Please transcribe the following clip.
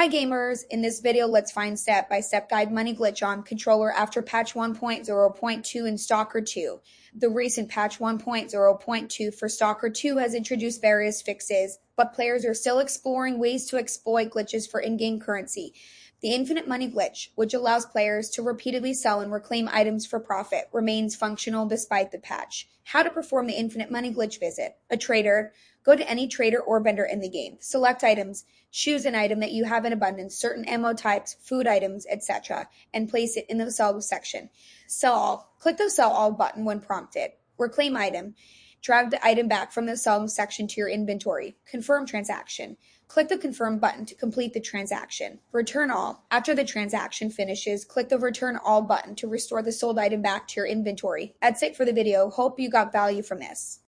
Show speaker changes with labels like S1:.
S1: Hi gamers, in this video let's find step-by-step guide money glitch on controller after patch 1.0.2 in Stalker 2. The recent patch 1.0.2 for Stalker 2 has introduced various fixes, but players are still exploring ways to exploit glitches for in-game currency. The infinite money glitch, which allows players to repeatedly sell and reclaim items for profit, remains functional despite the patch. How to perform the infinite money glitch visit. A trader. Go to any trader or vendor in the game. Select items. Choose an item that you have in abundance, certain ammo types, food items, etc., and place it in the sell section. Sell all. Click the sell all button when prompted. Reclaim item. Drag the item back from the sell section to your inventory. Confirm transaction. Click the confirm button to complete the transaction. Return all. After the transaction finishes, click the return all button to restore the sold item back to your inventory. That's it for the video. Hope you got value from this.